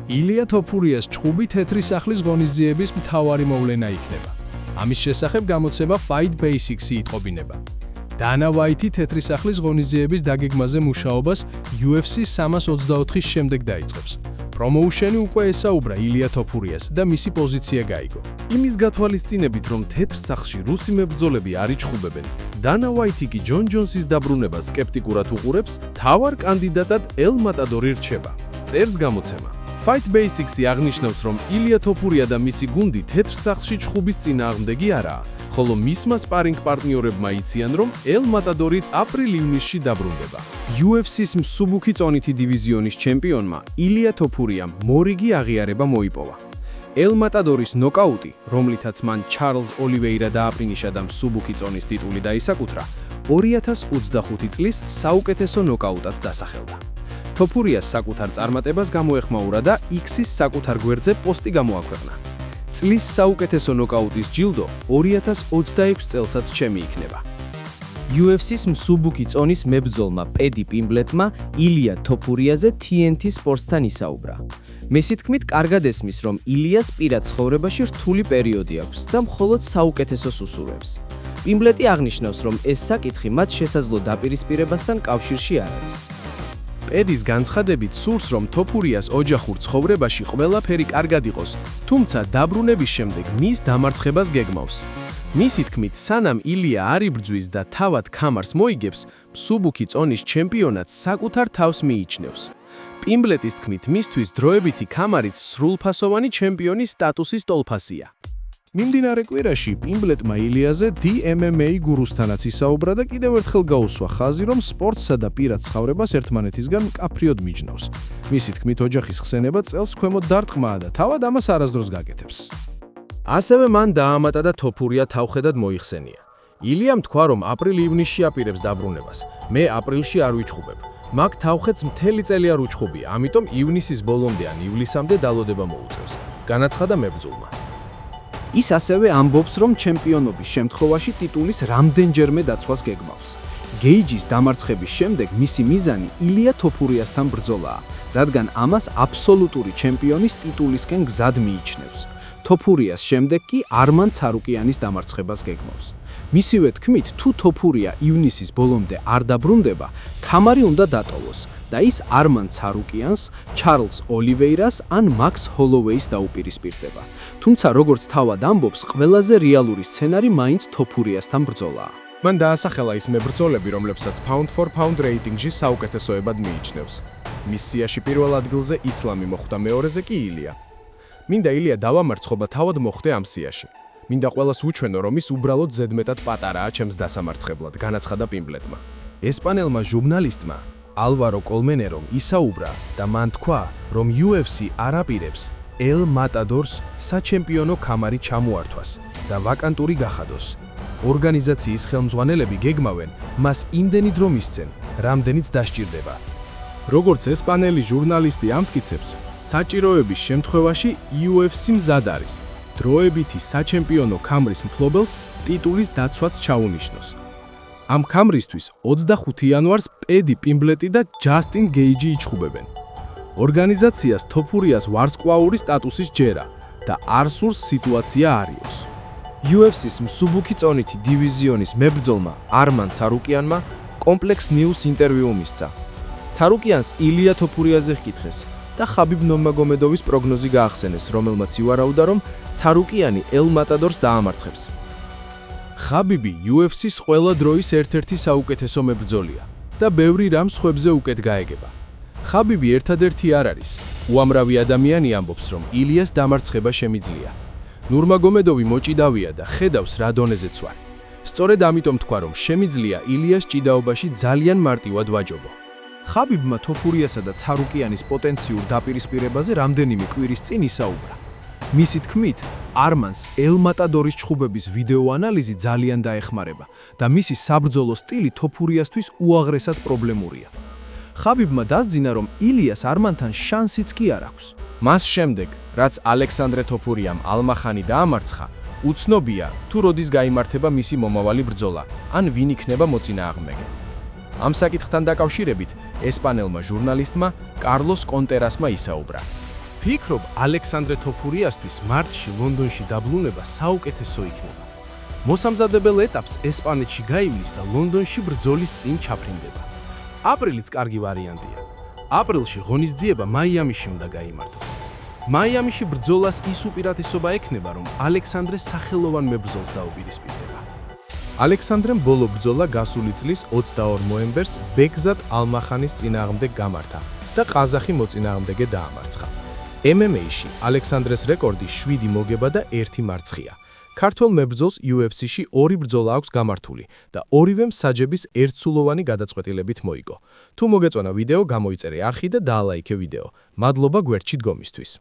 ილია თოფურიას ჭხუბი თეთრი სახლის ღონისძიების მთავარი მოვლენა იქნება. ამის შესახებ გამოცემა Fight Basics-ი იტყობინება. დანა ვაითი თეთრი სახლის ღონისძიების დაგეგმაზე მუშაობას UFC 324-ის შემდეგ დაიწყებს. პრომოუშენი უკვე ესაუბრა ილია თოფურიას და მისი პოზიცია გაიგო. იმის გათვალისწინებით, რომ თეთრ სახლში რუსი მებრძოლები არ იჩხუბებენ, დანა ვაითი კი ჯონ ჯონსის დაბრუნებას სკეპტიკურად უყურებს, მთავარ კანდიდატად ელ მატადორი რჩება. წერს გამოცემა. Fight Basics-ი აღნიშნავს, რომ ილია თოფურია და მისი გუნდი თეთრ სახლში ჭხუბის წინააღმდეგი არაა, ხოლო მისმა სპარინგ პარტნიორებმა იციან, რომ ელ მატადორიც აპრილ-ივნისში დაბრუნდება. UFC-ის მსუბუქი წონითი დივიზიონის ჩემპიონმა ილია თოფურიამ მორიგი აღიარება მოიპოვა. ელ მატადორის ნოკაუტი, რომლითაც მან ჩარლზ ოლივეირა დააფინიშა და მსუბუქი წონის ტიტული დაისაკუთრა, 2025 წლის საუკეთესო ნოკაუტად დასახელდა. თოფურიას საკუთარ წარმატებას გამოეხმაურა და X-ის საკუთარ გვერდზე პოსტი გამოაქვეყნა. წლის საუკეთესო ნოკაუტის ჯილდო 2026 წელსაც ჩემი იქნება. UFC-ის მსუბუქი წონის მებრძოლმა პედი პიმბლეტმა ილია თოფურიაზე TNT Sports-თან ისაუბრა. მესის თქმით, კარგად ესმის, რომ ილიას პირად ცხოვრებაში რთული პერიოდი აქვს და მხოლოდ საუკეთესოს უსურვებს. პიმბლეტი აღნიშნავს, რომ ეს საკითხი მათ შესაძლო დაპირისპირებასთან კავშირში არ არის. პედის განცხადებით სურს, რომ თოფურიას ოჯახურ ცხოვრებაში ყველაფერი კარგად იყოს, თუმცა დაბრუნების შემდეგ მის დამარცხებას გეგმავს. მისი თქმით, სანამ ილია არ იბრძვის და თავად ქამარს მოიგებს, მსუბუქი წონის ჩემპიონატს საკუთარ თავს მიიჩნევს. პიმბლეტის თქმით, მისთვის დროებითი ქამარით სრულფასოვანი ჩემპიონის სტატუსის ტოლფასია. მიმდინარე კვირაში პიმბლეტმა ილიაზე MMA გურუსთანაც ისაუბრა და კიდევ ერთხელ გაუსვა ხაზი, რომ სპორტსა და პირად ცხოვრებას ერთმანეთისგან მკაფრიოდ მიჯნავს. მისი თქმით, ოჯახის ხსენება წელს ქვემოთ დარტყმაა და თავად ამას არასდროს გაკეთებს. ასევე მან დაამატა და თოფურია თავხედად მოიხსენია. ილიამ თქვა, რომ აპრილ-ივნისში აპირებს დაბრუნებას. მე აპრილში არ ვიჩხუბებ. მაგ თავხედს მთელი წელი არ უჩხუბია, ამიტომ ივნისის ბოლომდე ან ივლისამდე დალოდება მოუწევს. განაცხადა მებრძოლმა. ის ასევე ამბობს, რომ ჩემპიონობის შემთხვევაში ტიტულის რამდენჯერმე დაცვას გეგმავს. გეიჯის დამარცხების შემდეგ მისი მიზანი ილია თოფურიასთან ბრძოლაა, რადგან ამას აბსოლუტური ჩემპიონის ტიტულისკენ გზად მიიჩნევს. თოფურიას შემდეგ კი არმან ცარუკიანის დამარცხებას გეგმავს. მისივე თქმით, თუ თოფურია ივნისის ბოლომდე არ დაბრუნდება, ქამარი უნდა დატოვოს და ის არმან ცარუკიანს, ჩარლზ ოლივეირას ან მაქს ჰოლოვეის დაუპირისპირდება. თუმცა, როგორც თავად ამბობს, ყველაზე რეალური სცენარი მაინც თოფურიასთან ბრძოლაა. მან დაასახელა ის მებრძოლები, რომლებსაც pound for pound რეიტინგში საუკეთესოებად მიიჩნევს. მის სიაში პირველ ადგილზე ისლამი მოხვდა, მეორეზე კი ილია. მინდა ილია დავამარცხობა თავად მოხვდე ამ სიაში. მინდა ყველას უჩვენო, რომ ის უბრალოდ ზედმეტად პატარაა ჩემს დასამარცხებლად, განაცხადა პიმბლეტმა. ესპანელმა ჟურნალისტმა ალვარო კოლმენერომ ისაუბრა და მან თქვა, რომ UFC არ აპირებს ელ მატადორს საჩემპიონო ქამარი ჩამოართვას და ვაკანტური გახადოს. ორგანიზაციის ხელმძღვანელები გეგმავენ მას იმდენი დრო მისცენ, რამდენიც დასჭირდება. როგორც ესპანელი ჟურნალისტი ამტკიცებს, საჭიროების შემთხვევაში UFC მზად არის დროებითი საჩემპიონო ქამრის მფლობელს ტიტულის დაცვაც ჩაუნიშნოს. ამ ქამრისთვის 25 იანვარს პედი პიმბლეტი და ჯასტინ გეიჯი იჩხუბებენ. ორგანიზაციას თოფურიას ვარსკვლავური სტატუსის ჯერა და არ სურს სიტუაცია არიოს. UFC-ის მსუბუქი წონითი დივიზიონის მებრძოლმა არმან ცარუკიანმა კომპლექს ნიუს ინტერვიუ მისცა. ცარუკიანს ილია თოფურიაზე ჰკითხეს და ხაბიბ ნურმაგომედოვის პროგნოზი გაახსენეს, რომელმაც ივარაუდა, რომ ცარუკიანი ელ მატადორს დაამარცხებს. ხაბიბი UFC-ის ყველა დროის ერთ-ერთი საუკეთესო მებრძოლია და ბევრი რამ სხვებზე უკეთ გაეგება. ხაბიბი ერთადერთი არ არის. უამრავი ადამიანი ამბობს, რომ ილიას დამარცხება შემიძლია. ნურმაგომედოვი მოჭიდავია და ხედავს რა დონეზეც ვარ. სწორედ ამიტომ თქვა, რომ შემიძლია ილიას ჭიდაობაში ძალიან მარტივად ვაჯობო. ხაბიბმა თოფურიასა და ცარუკიანის პოტენციურ დაპირისპირებაზე რამდენიმე კვირის წინ ისაუბრა. მისი თქმით, არმანს ელ მატადორის ჭხუბების ვიდეო ანალიზი ძალიან დაეხმარება და მისი საბრძოლო სტილი თოფურიასთვის უაღრესად პრობლემურია. ხაბიბმა დასძინა, რომ ილიას არმანთან შანსიც კი არ აქვს. მას შემდეგ, რაც ალექსანდრე თოფურიამ ალმახანი დაამარცხა, უცნობია, თუ როდის გაიმართება მისი მომავალი ბრძოლა, ან ვინ იქნება მოწინააღმდეგე. ამ საკითხთან დაკავშირებით ესპანელმა ჟურნალისტმა კარლოს კონტერასმა ისაუბრა. ვფიქრობ, ალექსანდრე თოფურიასთვის მარტში ლონდონში დაბრუნება საუკეთესო იქნება. მოსამზადებელ ეტაპს ესპანეთში გაივლის და ლონდონში ბრძოლის წინ ჩაფრინდება. აპრილიც კარგი ვარიანტია. აპრილში ღონისძიება მაიამიში უნდა გაიმართოს. მაიამიში ბრძოლას ის უპირატესობა ექნება, რომ ალექსანდრე სახელოვან მებრძოლს დაუპირისპირდება. ალექსანდრემ ბოლო ბრძოლა გასული წლის 22 ნოემბერს ბეკზად ალმახანის წინააღმდეგ გამართა და ყაზახი მოწინააღმდეგე დაამარცხა. MMA-ში ალექსანდრეს რეკორდი 7 მოგება და 1 მარცხია. ქართველ მებრძოლს UFC-ში 2 ბრძოლა აქვს გამართული და ორივემ საჯების ერთსულოვანი გადაწყვეტილებით მოიგო. თუ მოგეწონა ვიდეო, გამოიწერე არხი და დაალაიქე ვიდეო. მადლობა გვერდში დგომისთვის.